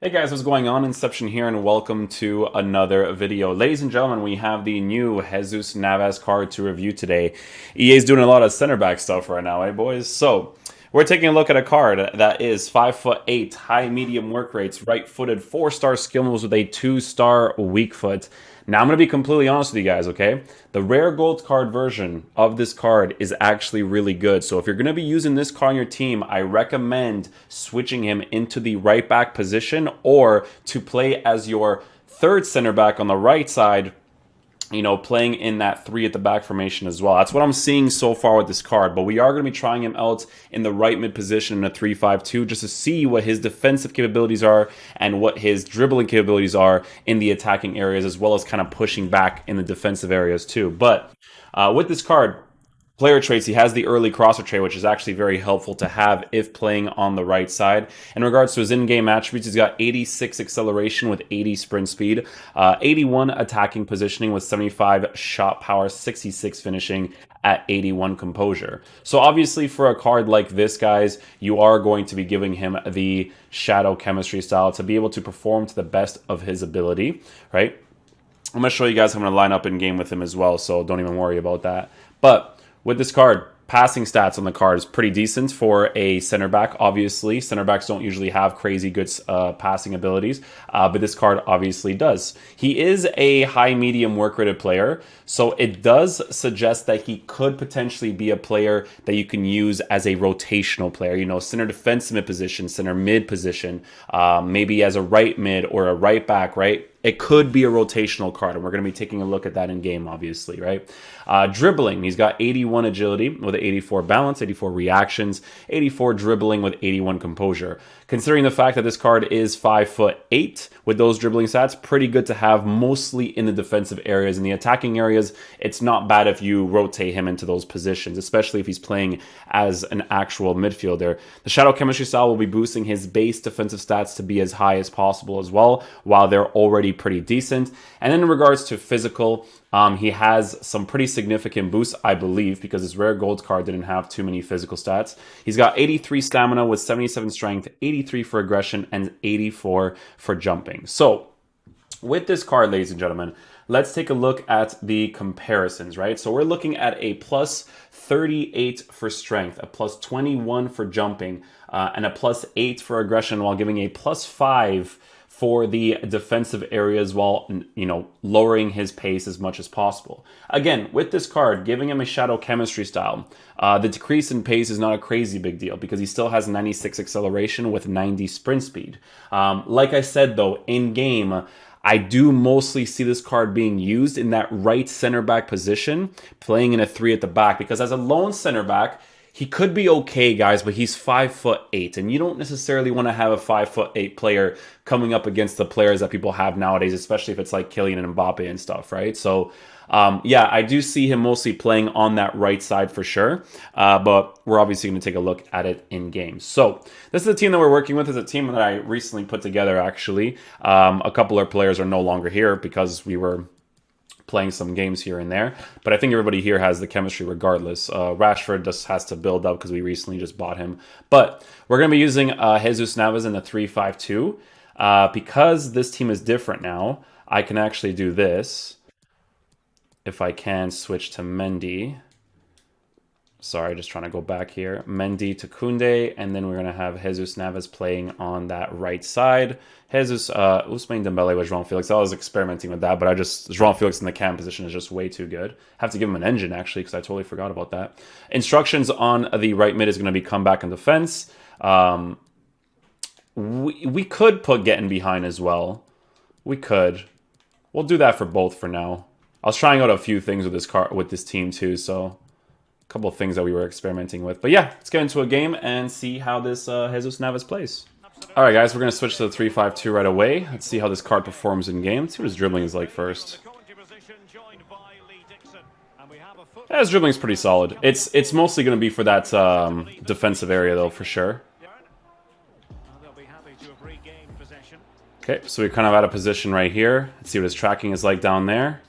Hey guys, what's going on? Inception here, and welcome to another video. Ladies and gentlemen, we have the new Jesus Navas card to review today. EA is doing a lot of center back stuff right now, eh boys? So, we're taking a look at a card that is 5'8", high medium work rates, right-footed, 4-star skill moves with a 2-star weak foot. Now, I'm going to be completely honest with you guys, okay? The rare gold card version of this card is actually really good. So if you're going to be using this card on your team, I recommend switching him into the right back position or to play as your third center back on the right side, you know, playing in that 3 at the back formation as well. That's what I'm seeing so far with this card, but we are going to be trying him out in the right mid position in a 3-5-2 just to see what his defensive capabilities are and what his dribbling capabilities are in the attacking areas, as well as kind of pushing back in the defensive areas too. But with this card, player traits, he has the early crosser trait, which is actually very helpful to have if playing on the right side. In regards to his in-game attributes, he's got 86 acceleration with 80 sprint speed, 81 attacking positioning with 75 shot power, 66 finishing at 81 composure. So obviously for a card like this, guys, you are going to be giving him the shadow chemistry style to be able to perform to the best of his ability, right? I'm going to show you guys how I'm going to line up in game with him as well, so don't even worry about that. But with this card, passing stats on the card is pretty decent for a center back. Obviously, center backs don't usually have crazy good passing abilities, but this card obviously does. He is a high medium work rated player, so it does suggest that he could potentially be a player that you can use as a rotational player. You know, center defensive mid position, center mid position, maybe as a right mid or a right back, right? It could be a rotational card, and we're going to be taking a look at that in game, obviously, right? Dribbling, he's got 81 agility with 84 balance, 84 reactions, 84 dribbling with 81 composure. Considering the fact that this card is 5'8", with those dribbling stats, pretty good to have mostly in the defensive areas. In the attacking areas, it's not bad if you rotate him into those positions, especially if he's playing as an actual midfielder. The shadow chemistry style will be boosting his base defensive stats to be as high as possible as well, while they're already pretty decent. And then in regards to physical, he has some pretty significant boosts, I believe, because his rare gold card didn't have too many physical stats. He's got 83 stamina with 77 strength, 83 for aggression, and 84 for jumping. So with this card, ladies and gentlemen, let's take a look at the comparisons, right? So we're looking at a plus 38 for strength, a plus 21 for jumping, and a plus 8 for aggression, while giving a plus 5 for the defensive areas, while, you know, lowering his pace as much as possible. Again, with this card, giving him a shadow chemistry style, the decrease in pace is not a crazy big deal because he still has 96 acceleration with 90 sprint speed. Like I said, though, in game, I do mostly see this card being used in that right center back position, playing in a 3 at the back, because as a lone center back, he could be okay, guys, but he's 5'8", and you don't necessarily want to have a 5'8" player coming up against the players that people have nowadays, especially if it's like Kylian and Mbappe and stuff, right? So, yeah, I do see him mostly playing on that right side for sure, but we're obviously going to take a look at it in game. So this is the team that we're working with. It's a team that I recently put together, actually. A couple of players are no longer here because we were playing some games here and there, but I think everybody here has the chemistry regardless. Rashford just has to build up because we recently just bought him, but we're going to be using Jesus Navas in the 3-5-2. Because this team is different now, I can actually do this. If I can switch to Mendy. Sorry, just trying to go back here. Mendy to Koundé, and then we're going to have Jesus Navas playing on that right side. Jesus, Ousmane Dembele with João Felix. I was experimenting with that, but João Felix in the cam position is just way too good. Have to give him an engine, actually, because I totally forgot about that. Instructions on the right mid is going to be come back in defense. We could put getting behind as well. We could. We'll do that for both for now. I was trying out a few things with this team too, so a couple of things that we were experimenting with. But yeah, let's get into a game and see how this Jesus Navas plays. All right, guys, we're going to switch to the 3-5-2 right away. Let's see how this card performs in game. Let's see what his dribbling is like first. Yeah, his dribbling is pretty solid. It's mostly going to be for that defensive area, though, for sure. Okay, so we're kind of at a position right here. Let's see what his tracking is like down there.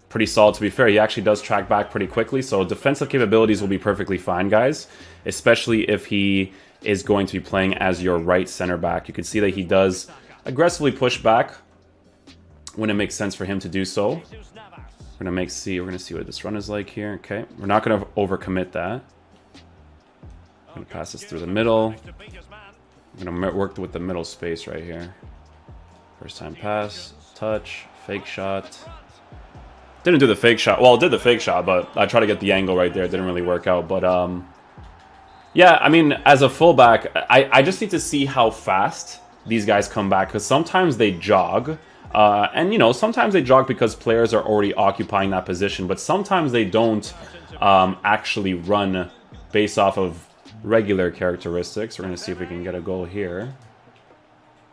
Pretty solid, to be fair. He actually does track back pretty quickly, so defensive capabilities will be perfectly fine, guys, especially if he is going to be playing as your right center back. You can see that he does aggressively push back when it makes sense for him to do so. We're gonna see what this run is like here. Okay, we're not gonna overcommit that. I'm gonna pass this through the middle. I'm gonna work with the middle space right here. First time pass, touch, fake shot. Didn't do the fake shot. Well, it did the fake shot, but I tried to get the angle right there. It didn't really work out. But yeah, I mean, as a fullback, I just need to see how fast these guys come back, because sometimes they jog. And, you know, sometimes they jog because players are already occupying that position, but sometimes they don't actually run based off of regular characteristics. We're going to see if we can get a goal here.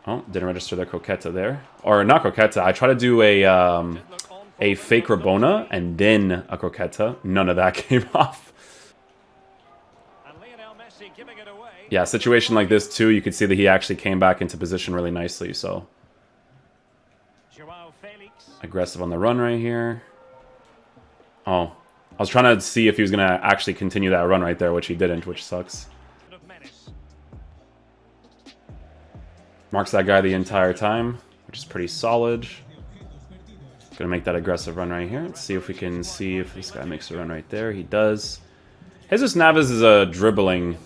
Oh, didn't register the croqueta there. Or not croqueta. I try to do a fake Rabona and then a croqueta. None of that came off. Yeah, situation like this too, you could see that he actually came back into position really nicely, so... Aggressive on the run right here. Oh, I was trying to see if he was going to actually continue that run right there, which he didn't, which sucks. Marks that guy the entire time, which is pretty solid. Gonna make that aggressive run right here. Let's see if we can see if this guy makes a run right there. He does. Jesus Navas is dribbling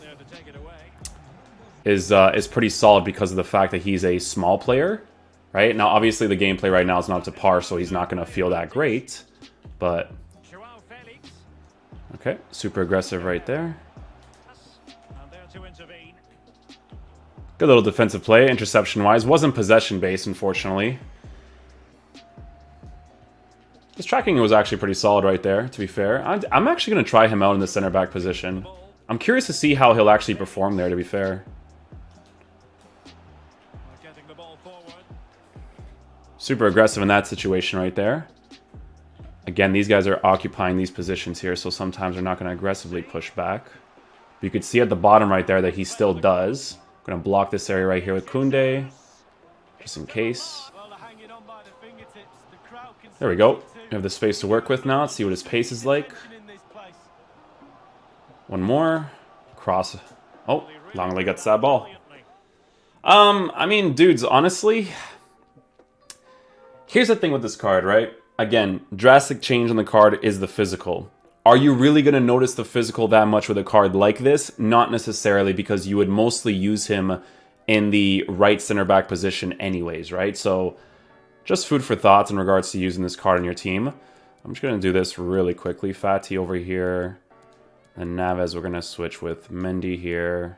is pretty solid because of the fact that he's a small player. Right? Now, obviously, the gameplay right now is not up to par, so he's not going to feel that great. But... Okay, super aggressive right there. Good little defensive play, interception-wise. Wasn't possession-based, unfortunately. His tracking was actually pretty solid right there, to be fair. I'm actually going to try him out in the center-back position. I'm curious to see how he'll actually perform there, to be fair. Super aggressive in that situation right there. Again, these guys are occupying these positions here, so sometimes they're not going to aggressively push back. But you could see at the bottom right there that he still does. I'm going to block this area right here with Koundé, just in case. There we go. We have the space to work with now. Let's see what his pace is like. One more. Cross. Oh, Longley gets that ball. I mean, dudes, honestly... Here's the thing with this card, right? Again, drastic change on the card is the physical. Are you really going to notice the physical that much with a card like this? Not necessarily, because you would mostly use him in the right center back position anyways, right? So just food for thoughts in regards to using this card in your team. I'm just going to do this really quickly. Fati over here. And Navas, we're going to switch with Mendy here.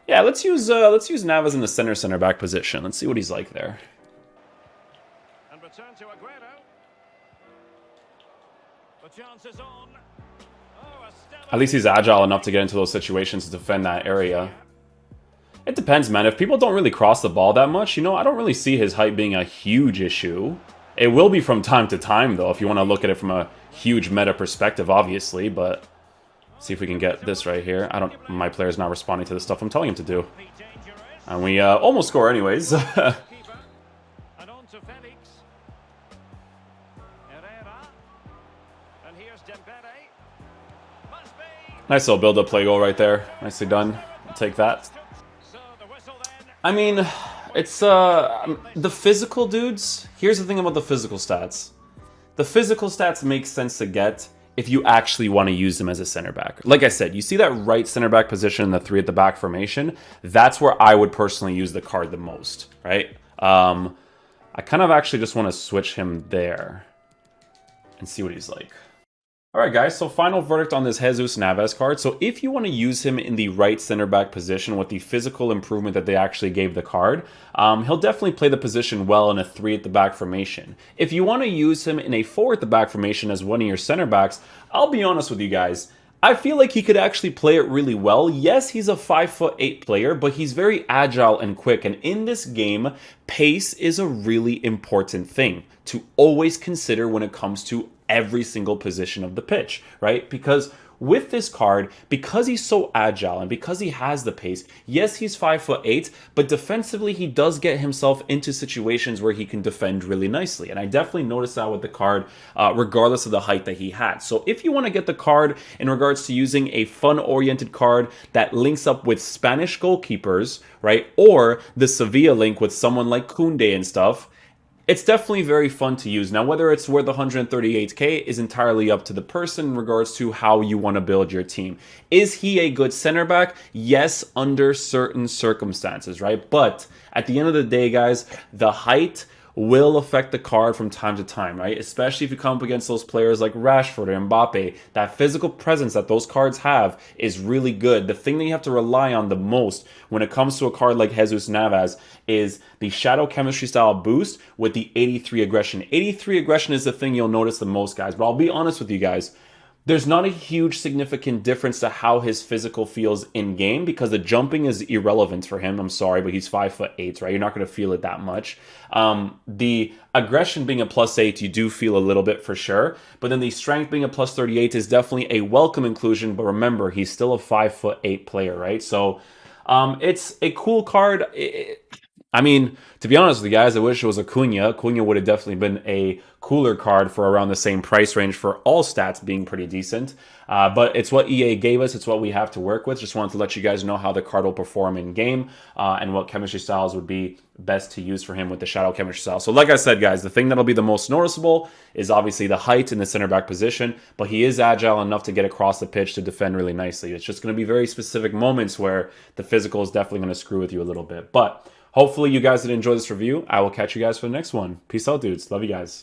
Yeah, let's use Navas in the center back position. Let's see what he's like there. At least he's agile enough to get into those situations to defend that area. It depends, man. If people don't really cross the ball that much, you know, I don't really see his height being a huge issue. It will be from time to time, though, if you want to look at it from a huge meta perspective, obviously. But see if we can get this right here. My player's not responding to the stuff I'm telling him to do. And we almost score anyways. Nice little build-up play goal right there. Nicely done. I'll take that. I mean, it's the physical dudes. Here's the thing about the physical stats. The physical stats make sense to get if you actually want to use them as a center back. Like I said, you see that right center back position, the 3 at the back formation. That's where I would personally use the card the most, right? I kind of actually just want to switch him there and see what he's like. Alright guys, so final verdict on this Jesus Navas card. So if you want to use him in the right center back position with the physical improvement that they actually gave the card, he'll definitely play the position well in a 3 at the back formation. If you want to use him in a 4 at the back formation as one of your center backs, I'll be honest with you guys, I feel like he could actually play it really well. Yes, he's a 5'8" player, but he's very agile and quick. And in this game, pace is a really important thing to always consider when it comes to every single position of the pitch, right? Because with this card, because he's so agile and because he has the pace, yes, he's 5'8", but defensively he does get himself into situations where he can defend really nicely. And I definitely noticed that with the card, regardless of the height that he had. So if you want to get the card in regards to using a fun-oriented card that links up with Spanish goalkeepers, right, or the Sevilla link with someone like Koundé and stuff, it's definitely very fun to use. Now, whether it's worth 138k is entirely up to the person in regards to how you want to build your team. Is he a good center back? Yes, under certain circumstances, right? But at the end of the day, guys, the height will affect the card from time to time, right? Especially if you come up against those players like Rashford or Mbappe. That physical presence that those cards have is really good. The thing that you have to rely on the most when it comes to a card like Jesus Navas is the Shadow Chemistry style boost with the 83 aggression. 83 aggression is the thing you'll notice the most, guys. But I'll be honest with you guys. There's not a huge significant difference to how his physical feels in game because the jumping is irrelevant for him. I'm sorry, but he's 5'8", right? You're not going to feel it that much. The aggression being a +8, you do feel a little bit for sure. But then the strength being a +38 is definitely a welcome inclusion. But remember, he's still a 5'8" player, right? So it's a cool card. I mean, to be honest with you guys, I wish it was Acuna. Acuna would have definitely been a cooler card for around the same price range for all stats being pretty decent. But it's what EA gave us. It's what we have to work with. Just wanted to let you guys know how the card will perform in game and what chemistry styles would be best to use for him with the Shadow Chemistry style. So like I said, guys, the thing that'll be the most noticeable is obviously the height in the center back position, but he is agile enough to get across the pitch to defend really nicely. It's just going to be very specific moments where the physical is definitely going to screw with you a little bit. But hopefully you guys did enjoy this review. I will catch you guys for the next one. Peace out, dudes. Love you guys.